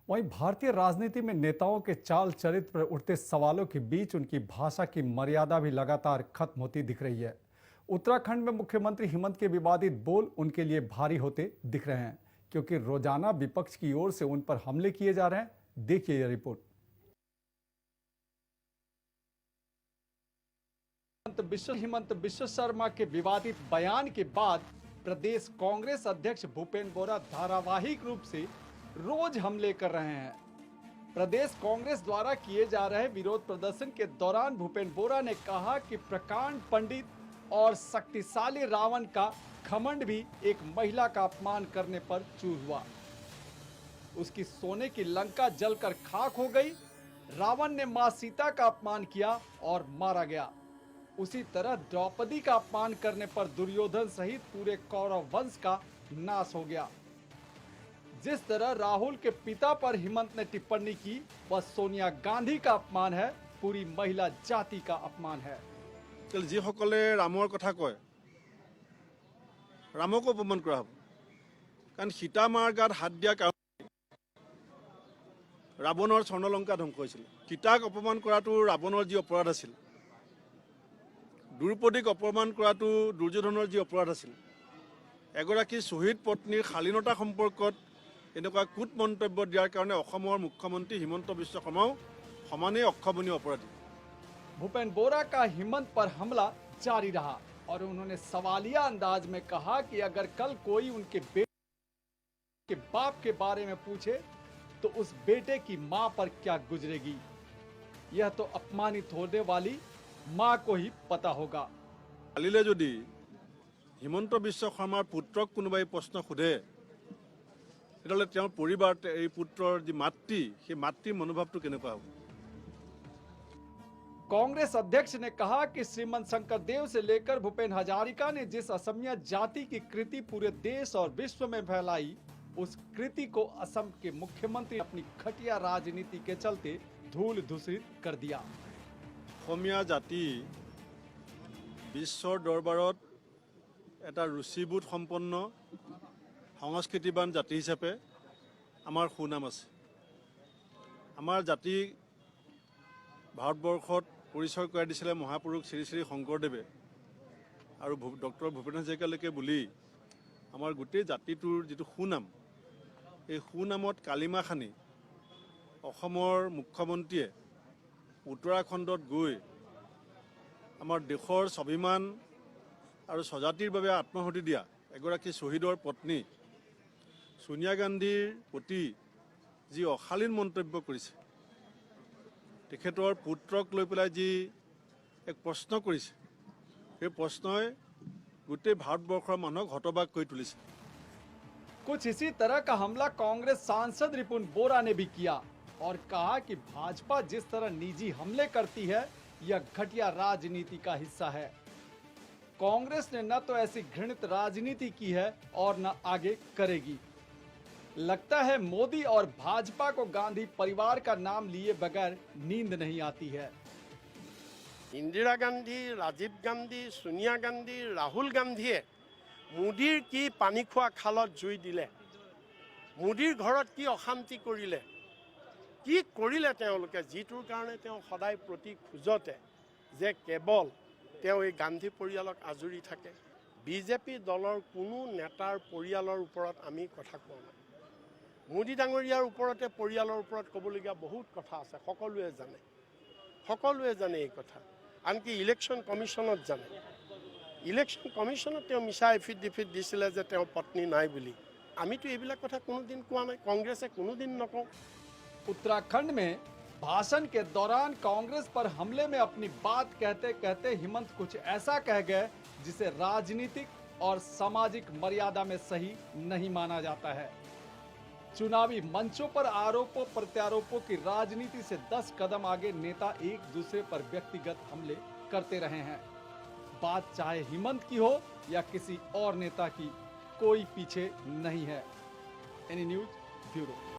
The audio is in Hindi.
वहीं भारतीय राजनीति में नेताओं के चाल चरित्र पर उठते सवालों के बीच उनकी भाषा की मर्यादा भी लगातार खत्म होती दिख रही है। उत्तराखंड में मुख्यमंत्री हिमंत के विवादित बोल उनके लिए भारी होते दिख रहे हैं, क्योंकि रोजाना विपक्ष की ओर से उन पर हमले किए जा रहे हैं। देखिए यह रिपोर्ट। हिमंत बिश्व शर्मा के विवादित बयान के बाद प्रदेश कांग्रेस अध्यक्ष भूपेंद्र बोरा धारावाहिक रूप से रोज हमले कर रहे हैं। प्रदेश कांग्रेस द्वारा किए जा रहे विरोध प्रदर्शन के दौरान भूपेंद्र बोरा ने कहा कि प्रकांड पंडित और शक्तिशाली रावण का घमंड भी एक महिला का अपमान करने पर चूर हुआ। उसकी सोने की लंका जलकर खाक हो गई। रावण ने मां सीता का अपमान किया और मारा गया। उसी तरह द्रौपदी का अपमान करने पर दुर्योधन सहित पूरे कौरव वंश का नाश हो गया। जिस तरह राहुल के पिता पर हिमंत ने टिप्पणी की, वह सोनिया गांधी का अपमान है, पूरी महिला जाति का अपमान है। जी सकले राমৰ কথা কয় रामको अपमान কৰা হ'ব, কাৰণ সীতা মাৰ গাত হাত দিয়া কাৰণে ৰাৱণৰ স্বৰ্ণলংকা ধ্বংস হৈছিল। সীতাক অপমান কৰাটো ৰাৱণৰ যি অপৰাধ আছিল, দ্ৰৌপদীক অপমান কৰাটো দুৰ্যোধনৰ যি অপৰাধ আছিল, এগৰাকী শ্বহীদ পত্নীৰ শালীনতা সম্পৰ্কত এনেকুৱা কুট মন্তব্য দিয়াৰ কাৰণে অসমৰ মুখ্যমন্ত্ৰী হিমন্ত বিশ্ব শৰ্মাও সমানেই অক্ষমনীয় অপৰাধী। भूपेंद्र बोरा का हिमंत पर हमला जारी रहा और उन्होंने सवालिया अंदाज में कहा कि अगर कल कोई उनके बेटे के बाप के बारे में पूछे तो उस बेटे की मां पर क्या गुजरेगी, यह तो अपमानित होने वाली मां को ही पता होगा। কালিলে যদি হিমন্ত বিশ্ব শৰ্মাৰ পুত্ৰক কোনোবাই প্ৰশ্ন সোধে, তেতিয়াহ'লে তেওঁৰ পৰিবাৰ এই পুত্ৰৰ যি মাতৃ, সেই মাতৃৰ মনোভাৱটো কেনেকুৱা হ'ব? कांग्रेस अध्यक्ष ने कहा कि श्रीमंत शंकर देव से लेकर भूपेन हजारिका ने जिस असमिया जाति की कृति पूरे देश और विश्व में फैलाई, उस कृति को असम के मुख्यमंत्री अपनी घटिया राजनीति के चलते धूल धूसरित कर दिया। অসমীয়া জাতি বিশ্বৰ দৰবাৰত এটা ৰুচিবোধ সম্পন্ন সংস্কৃতিবান জাতি হিচাপে আমাৰ সুনাম আছে। আমাৰ জাতি ভাৰতবৰ্ষত পৰিচয় কৰাই দিছিলে মহাপুৰুষ শ্ৰী শ্ৰী শংকৰদেৱে আৰু ডক্টৰ ভূপেন হাজৰিকালৈকে বুলি আমাৰ গোটেই জাতিটোৰ যিটো সুনাম, এই সুনামত কালিমা খানি অসমৰ মুখ্যমন্ত্ৰীয়ে উত্তৰাখণ্ডত গৈ আমাৰ দেশৰ স্বাভিমান আৰু স্বজাতিৰ বাবে আত্মহতি দিয়া এগৰাকী শ্বহীদৰ পত্নী সোনিয়া গান্ধীৰ প্ৰতি যি অশালীন মন্তব্য কৰিছে, তেখেতৰ পুত্ৰক লৈ পেলাই যি এক প্ৰশ্ন কৰিছে, সেই প্ৰশ্নই গোটেই ভাৰতবৰ্ষৰ মানুহক হতবাক কৰি তুলিছে। कुछ इसी तरह का हमला कांग्रेस सांसद रिपुन बोरा ने भी किया और कहा कि भाजपा जिस तरह निजी हमले करती है, यह घटिया राजनीति का हिस्सा है। कांग्रेस ने न तो ऐसी घृणित राजनीति की है और न आगे करेगी। लगता है मोदी और भाजपा को गांधी परिवार का नाम लिए बगैर नींद नहीं आती है। इंदिरा गांधी, राजीव गांधी, सोनिया गांधी, राहुल गांधीয়ে মোদীৰ কি পানী খোৱা খালত জুই দিলে, মোদীৰ ঘৰত কি অশান্তি কৰিলে, কি কৰিলে তেওঁলোকে, যিটোৰ কাৰণে তেওঁ সদায় প্ৰতি খোজতে যে কেৱল তেওঁ এই গান্ধী পৰিয়ালক আজৰি থাকে। বিজেপি দলৰ কোনো নেতাৰ পৰিয়ালৰ ওপৰত আমি কথা কোৱা নাই। মোদী ডাঙৰীয়াৰ ওপৰতে পৰিয়ালৰ ওপৰত ক'বলগীয়া বহুত কথা আছে, সকলোৱে জানে এই কথা। আনকি ইলেকশ্যন কমিশ্যনত জানে। ইলেকশ্যন কমিশ্যনত তেওঁ মিছা এফিডেভিট দিছিলে যে তেওঁ পত্নী নাই বুলি। আমিতো এইবিলাক কথা কোনোদিন কোৱা নাই, কংগ্ৰেছে কোনোদিন নকওঁ। उत्तराखंड में भाषण के दौरान कांग्रेस पर हमले में अपनी बात कहते कहते हिमंत कुछ ऐसा कह गए जिसे राजनीतिक और सामाजिक मर्यादा में सही नहीं माना जाता है। चुनावी मंचों पर आरोपों प्रत्यारोपों की राजनीति से 10 कदम आगे नेता एक दूसरे पर व्यक्तिगत हमले करते रहे हैं। बात चाहे हिमंत की हो या किसी और नेता की, कोई पीछे नहीं है। Any news bureau.